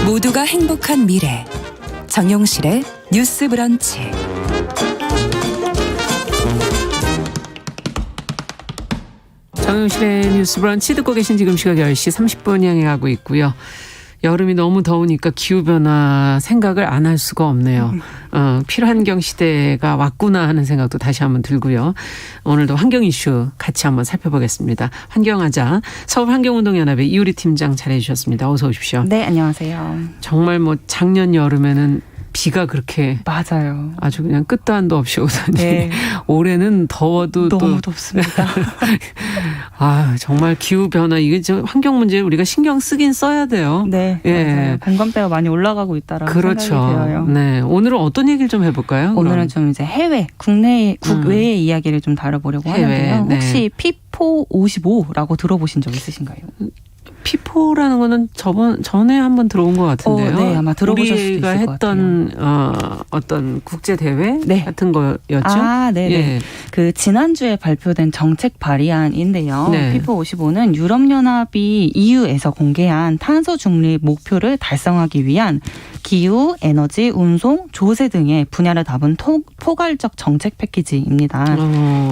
모두가 행복한 미래 정용실의 뉴스 브런치. 정용실의 뉴스 브런치 듣고 계신 지금 시각 10시 30분 향해 가고 있고요. 여름이 너무 더우니까 기후변화 생각을 안 할 수가 없네요. 필환경 시대가 왔구나 하는 생각도 다시 한번 들고요. 오늘도 환경 이슈 같이 한번 살펴보겠습니다. 환경하자 서울환경운동연합의 이우리 팀장 잘해 주셨습니다. 어서 오십시오. 네, 안녕하세요. 정말 작년 여름에는 비가 그렇게 맞아요. 아주 그냥 끝도 한도 없이 오더니 네. 올해는 더워도 너무 덥습니다. 정말 기후변화 이게 환경 문제 우리가 신경 쓰긴 써야 돼요. 네, 예. 맞아요. 공감대가 많이 올라가고 있다라고 그렇죠. 생각이 들어요. 네, 오늘은 어떤 얘기를 좀 해볼까요? 오늘은 좀 이제 해외, 국외의 이야기를 좀 다뤄보려고 하는데요. 네. 혹시 피포 55라고 들어보신 적 있으신가요? 피포라는 거는 전에 한번 들어온 것 같은데요. 네, 아마 들어보셨을 수도 우리가 있을 것 했던 어떤 국제 대회 네. 같은 거였죠. 아, 네, 예. 그 지난주에 발표된 정책 발의안인데요. 네. 피포 55는 유럽연합이 EU에서 공개한 탄소 중립 목표를 달성하기 위한 기후, 에너지, 운송, 조세 등의 분야를 담은 포괄적 정책 패키지입니다.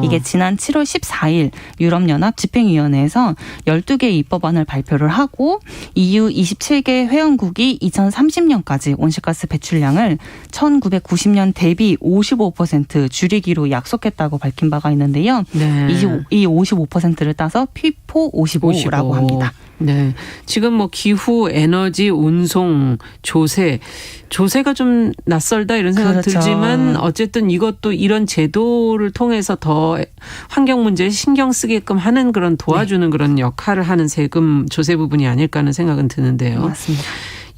이게 지난 7월 14일 유럽연합 집행위원회에서 12개의 입법안을 발표를 하고 EU 27개 회원국이 2030년까지 온실가스 배출량을 1990년 대비 55% 줄이기로 약속했다고 밝힌 바가 있는데요. 네. 이 55%를 따서 피포 55라고 합니다. 네. 지금 기후, 에너지, 운송, 조세가 좀 낯설다 이런 생각 그렇죠. 들지만 어쨌든 이것도 이런 제도를 통해서 더 환경 문제에 신경 쓰게끔 하는 그런 도와주는 그런 역할을 하는 세금 조세 부분이 아닐까 하는 생각은 드는데요. 맞습니다.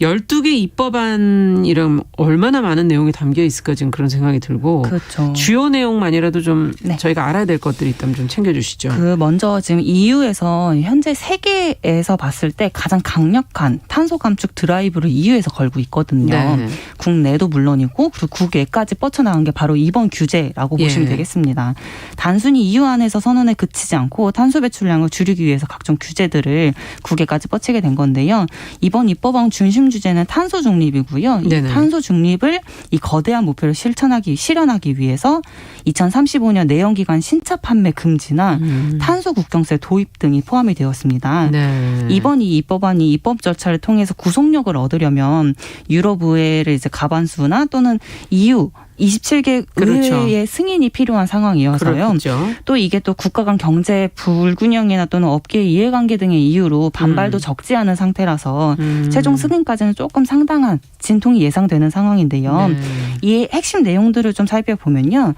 12개 입법안이랑 얼마나 많은 내용이 담겨 있을까 지금 그런 생각이 들고 그렇죠. 주요 내용만이라도 좀 네. 저희가 알아야 될 것들이 있다면 좀 챙겨주시죠. 먼저 지금 EU에서 현재 세계에서 봤을 때 가장 강력한 탄소 감축 드라이브를 EU에서 걸고 있거든요. 네. 국내도 물론이고 그리고 국외까지 뻗쳐나간 게 바로 이번 규제라고 보시면 되겠습니다. 단순히 EU 안에서 선언에 그치지 않고 탄소 배출량을 줄이기 위해서 각종 규제들을 국외까지 뻗치게 된 건데요. 이번 입법안 중심 주제는 탄소 중립이고요. 이 네네. 탄소 중립을 이 거대한 목표를 실현하기 위해서 2035년 내연기관 신차 판매 금지나 탄소 국경세 도입 등이 포함이 되었습니다. 네. 이번 이 입법안이 입법 절차를 통해서 구속력을 얻으려면 유럽의회를 이제 과반수나 또는 EU 27개 그렇죠. 의회의 승인이 필요한 상황이어서요. 그렇죠. 또 이게 또 국가 간 경제 불균형이나 또는 업계 이해관계 등의 이유로 반발도 적지 않은 상태라서 최종 승인까지는 조금 상당한 진통이 예상되는 상황인데요. 네. 이 핵심 내용들을 좀 살펴보면요.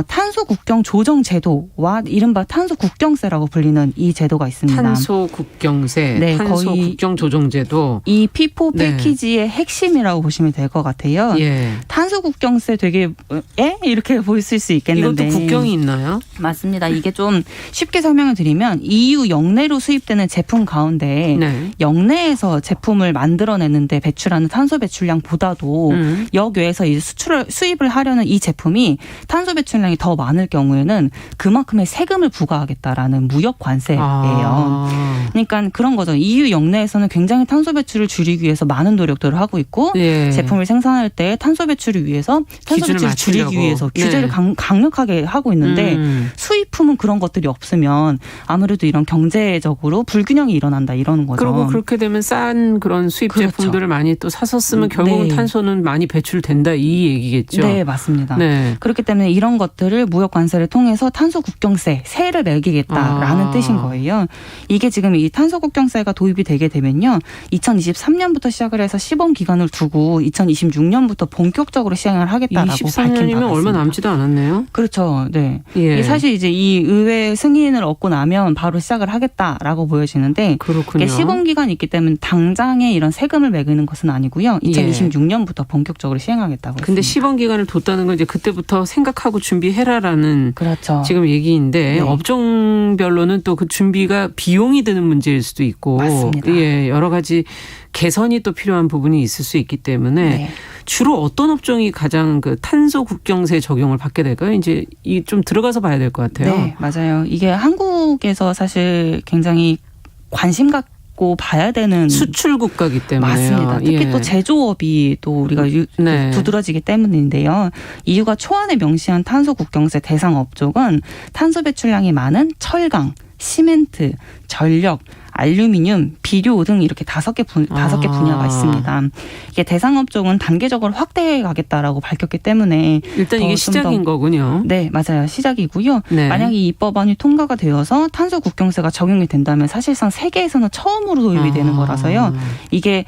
탄소 국경 조정 제도와 이른바 탄소 국경세라고 불리는 이 제도가 있습니다. 탄소 국경세, 네, 탄소 거의 국경 조정 제도. 이 피포 네. 패키지의 핵심이라고 보시면 될 것 같아요. 예. 탄소 국경세 되게 이렇게 보였을 수 있겠는데 이것도 국경이 있나요? 맞습니다. 이게 좀 쉽게 설명을 드리면 EU 영내로 수입되는 제품 가운데 네. 영내에서 제품을 만들어내는데 배출하는 탄소 배출량보다도 역외에서 이 수입을 하려는 이 제품이 탄소 배출량이 더 많을 경우에는 그만큼의 세금을 부과하겠다라는 무역 관세예요. 그러니까 그런 거죠. EU 영내에서는 굉장히 탄소 배출을 줄이기 위해서 많은 노력들을 하고 있고 예. 제품을 생산할 때 탄소 배출을 위해서 탄소 기준을 배출을 줄이기 맞추려고. 위해서 규제를 네. 강력하게 하고 있는데 수입품은 그런 것들이 없으면 아무래도 이런 경제적으로 불균형이 일어난다 이러는 거죠. 그리고 그렇게 되면 싼 그런 수입 그렇죠. 제품들을 많이 또 사서 쓰면 결국은 네. 탄소는 많이 배출된다 이 얘기겠죠. 네, 맞습니다. 네. 그렇기 때문에 이런 것들을 무역 관세를 통해서 탄소 국경세, 세를 매기겠다라는 뜻인 거예요. 이게 지금 이 탄소 국경세가 도입이 되게 되면요. 2023년부터 시작을 해서 시범 기간을 두고 2026년부터 본격적으로 시행을 하겠다라고 밝힌 바가 23년이면 얼마 있습니다. 남지도 않았네요. 그렇죠. 네. 예. 이게 사실 이제 이 의회 승인을 얻고 나면 바로 시작을 하겠다라고 보여지는데 그렇군요. 시범 기간이 있기 때문에 당장에 이런 세금을 매기는 것은 아니고요. 2026년부터 본격적으로 시행하겠다고 근데 했습니다. 시범 기간을 뒀다는 건 이제 그때부터 생각하고 준비해라라는 그렇죠. 지금 얘기인데 네. 업종별로는 또 그 준비가 비용이 드는 문제일 수도 있고 맞습니다. 예, 여러 가지 개선이 또 필요한 부분이 있을 수 있기 때문에 네. 주로 어떤 업종이 가장 그 탄소 국경세 적용을 받게 될까요? 이제 이 좀 들어가서 봐야 될 것 같아요. 네, 맞아요. 이게 한국에서 사실 굉장히 관심 갖고 갖고 봐야 되는 수출 국가기 때문에요. 맞습니다. 특히 예. 또 제조업이 또 우리가 네. 두드러지기 때문인데요. EU가 초안에 명시한 탄소 국경세 대상 업종은 탄소 배출량이 많은 철강, 시멘트, 전력, 알루미늄, 비료 등 이렇게 다섯 개 분야가 있습니다. 이게 대상 업종은 단계적으로 확대해 가겠다라고 밝혔기 때문에 일단 이게 시작인 거군요. 네, 맞아요. 시작이고요. 네. 만약에 이 법안이 통과가 되어서 탄소 국경세가 적용이 된다면 사실상 세계에서는 처음으로 도입이 되는 거라서요. 이게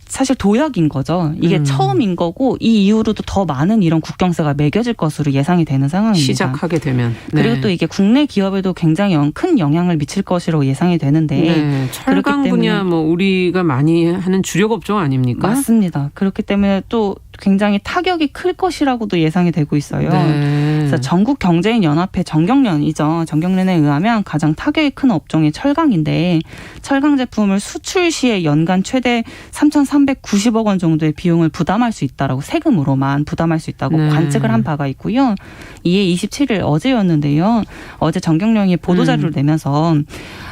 사실 도약인 거죠. 이게 처음인 거고 이 이후로도 더 많은 이런 국경세가 매겨질 것으로 예상이 되는 상황입니다. 시작하게 되면. 네. 그리고 또 이게 국내 기업에도 굉장히 큰 영향을 미칠 것이라고 예상이 되는데 네. 철강 분야 뭐 우리가 많이 하는 주력 업종 아닙니까? 맞습니다. 그렇기 때문에 또 굉장히 타격이 클 것이라고도 예상이 되고 있어요. 네. 그래서 전국 경제인 연합회 정경련이죠. 정경련에 의하면 가장 타격이 큰 업종이 철강인데 철강 제품을 수출 시에 연간 최대 3,390억 원 정도의 비용을 부담할 수 있다라고 세금으로만 부담할 수 있다고 네. 관측을 한 바가 있고요. 이에 27일 어제였는데요. 어제 정경련이 보도자료를 내면서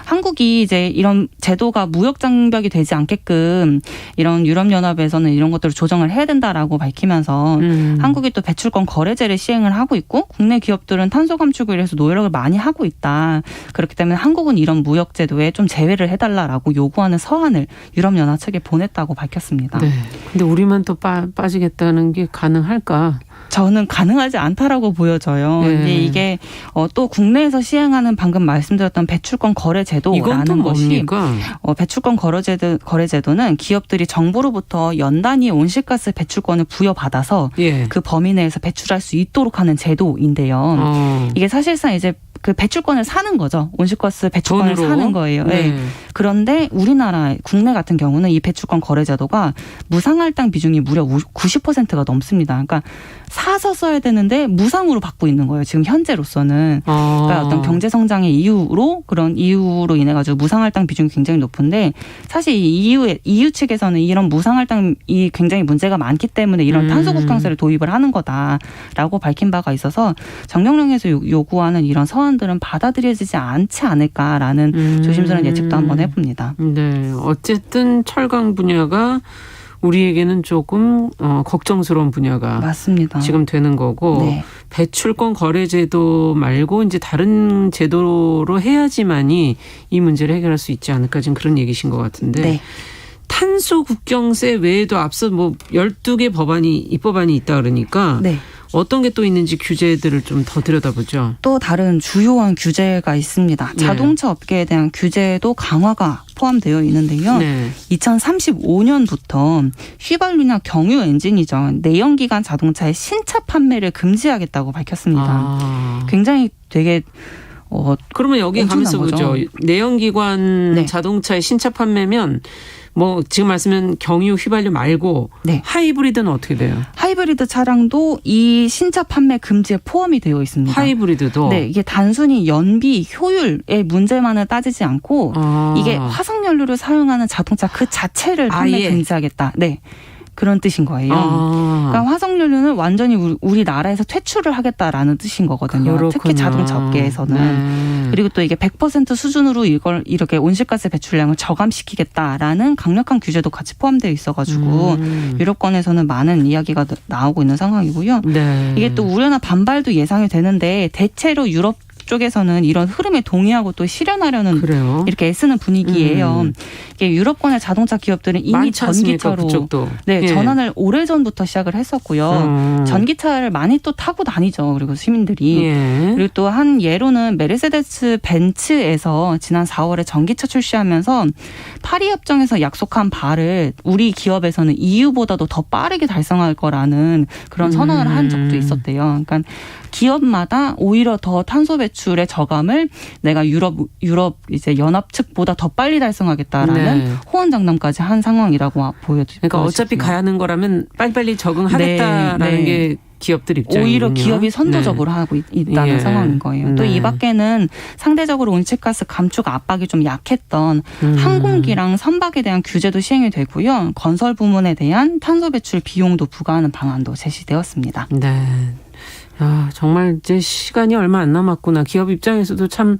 한국이 이제 이런 제도가 무역 장벽이 되지 않게끔 이런 유럽연합에서는 이런 것들을 조정을 해야 된다라고 밝히면서 한국이 또 배출권 거래제를 시행을 하고 있고 국내 기업들은 탄소 감축을 위해서 노력을 많이 하고 있다. 그렇기 때문에 한국은 이런 무역 제도에 좀 제외를 해달라라고 요구하는 서한을 유럽연합 측에 보냈다고 밝혔습니다. 네. 근데 우리만 또 빠지겠다는 게 가능할까? 저는 가능하지 않다라고 보여져요. 네. 근데 이게 또 국내에서 시행하는 방금 말씀드렸던 배출권 거래 이건 또 제도라는 것이 뭡니까? 배출권 거래 제도는 기업들이 정부로부터 연 단위 온실가스 배출권을 부여받아서 예. 그 범위 내에서 배출할 수 있도록 하는 제도인데요. 이게 사실상 이제 그 배출권을 사는 거죠. 온실가스 배출권을 돈으로? 사는 거예요. 네. 네. 그런데 우리나라 국내 같은 경우는 이 배출권 거래 제도가 무상할당 비중이 무려 90%가 넘습니다. 그러니까 사서 써야 되는데 무상으로 받고 있는 거예요. 지금 현재로서는. 그러니까 어떤 경제 성장의 이유로 그런 이유로 인해 가지고 무상할당 비중이 굉장히 높은데 사실 EU 측에서는 이런 무상할당이 굉장히 문제가 많기 때문에 이런 탄소 국경세를 도입을 하는 거다라고 밝힌 바가 있어서 정경련에서 요구하는 이런 서한들은 받아들여지지 않지 않을까라는 조심스러운 예측도 한번 해봅니다. 네, 어쨌든 철강 분야가 우리에게는 조금 걱정스러운 분야가 맞습니다. 지금 되는 거고 네. 배출권 거래 제도 말고 이제 다른 제도로 해야지만이 이 문제를 해결할 수 있지 않을까 지금 그런 얘기신 것 같은데 네. 탄소 국경세 외에도 앞서 뭐 12개 입법안이 있다 그러니까 네. 어떤 게 또 있는지 규제들을 좀 더 들여다보죠. 또 다른 주요한 규제가 있습니다. 네. 자동차 업계에 대한 규제도 강화가 포함되어 있는데요. 네. 2035년부터 휘발유나 경유 엔진이죠. 내연기관 자동차의 신차 판매를 금지하겠다고 밝혔습니다. 굉장히 되게 그러면 여기 가면서 엄청난 보죠. 내연기관 네. 자동차의 신차 판매면 뭐 지금 말씀은 경유 휘발유 말고 네. 하이브리드는 어떻게 돼요? 하이브리드 차량도 이 신차 판매 금지에 포함이 되어 있습니다. 하이브리드도? 네, 이게 단순히 연비, 효율의 문제만을 따지지 않고 이게 화석연료를 사용하는 자동차 그 자체를 판매 금지하겠다. 네. 그런 뜻인 거예요. 그러니까 화석연료는 완전히 우리나라에서 퇴출을 하겠다라는 뜻인 거거든요. 그렇군요. 특히 자동차 업계에서는. 네. 그리고 또 이게 100% 수준으로 이걸 이렇게 온실가스 배출량을 저감시키겠다라는 강력한 규제도 같이 포함되어 있어가지고 유럽권에서는 많은 이야기가 나오고 있는 상황이고요. 네. 이게 또 우려나 반발도 예상이 되는데 대체로 유럽 쪽에서는 이런 흐름에 동의하고 또 실현하려는 그래요? 이렇게 애쓰는 분위기예요. 이게 유럽권의 자동차 기업들은 이미 전기차로 네, 전환을 오래전부터 시작을 했었고요. 전기차를 많이 또 타고 다니죠. 그리고 시민들이. 그리고 또 한 예로는 메르세데스 벤츠에서 지난 4월에 전기차 출시하면서 파리 협정에서 약속한 바를 우리 기업에서는 EU보다도 더 빠르게 달성할 거라는 그런 선언을 한 적도 있었대요. 그러니까 기업마다 오히려 더 탄소 배출의 저감을 내가 유럽 이제 연합 측보다 더 빨리 달성하겠다라는 호언장담까지 한 상황이라고 보여집니다. 그러니까 어차피 가야 하는 거라면 빨리빨리 적응하겠다라는 게 기업들 입장이군요. 오히려 기업이 선도적으로 하고 있다는 상황인 거예요. 또 이 밖에는 상대적으로 온실가스 감축 압박이 좀 약했던 항공기랑 선박에 대한 규제도 시행이 되고요. 건설 부문에 대한 탄소 배출 비용도 부과하는 방안도 제시되었습니다. 네. 야, 정말 이제 시간이 얼마 안 남았구나. 기업 입장에서도 참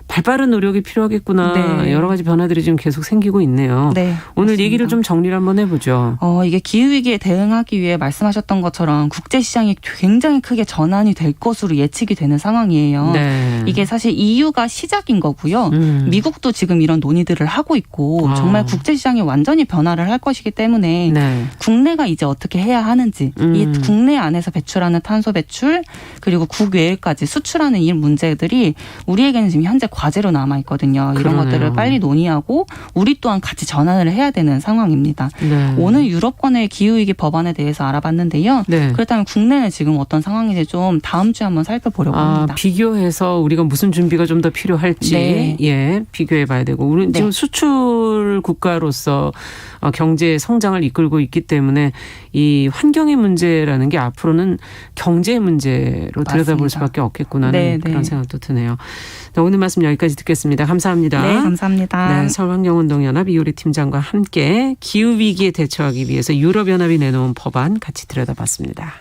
발빠른 노력이 필요하겠구나. 네. 여러 가지 변화들이 지금 계속 생기고 있네요. 네, 오늘 맞습니다. 얘기를 좀 정리를 한번 해보죠. 이게 기후위기에 대응하기 위해 말씀하셨던 것처럼 국제시장이 굉장히 크게 전환이 될 것으로 예측이 되는 상황이에요. 네. 이게 사실 EU가 시작인 거고요. 미국도 지금 이런 논의들을 하고 있고 정말 국제시장이 완전히 변화를 할 것이기 때문에 네. 국내가 이제 어떻게 해야 하는지 이 국내 안에서 배출하는 탄소 배출 그리고 국외까지 수출하는 이 문제들이 우리에게는 지금 현재 과제로 남아 있거든요. 이런 그러네요. 것들을 빨리 논의하고 우리 또한 같이 전환을 해야 되는 상황입니다. 네. 오늘 유럽권의 기후위기 법안에 대해서 알아봤는데요. 네. 그렇다면 국내는 지금 어떤 상황인지 좀 다음 주에 한번 살펴보려고 합니다. 비교해서 우리가 무슨 준비가 좀 더 필요할지 네. 예, 비교해 봐야 되고 우리는 네. 지금 수출 국가로서 경제 성장을 이끌고 있기 때문에 이 환경의 문제라는 게 앞으로는 경제 문제로 들여다볼 맞습니다. 수밖에 없겠구나 하는 네, 그런 네. 생각도 드네요. 네, 오늘 말씀 여기까지 듣겠습니다. 감사합니다. 네, 감사합니다. 네, 서울환경운동연합 이효리 팀장과 함께 기후위기에 대처하기 위해서 유럽연합이 내놓은 법안 같이 들여다봤습니다.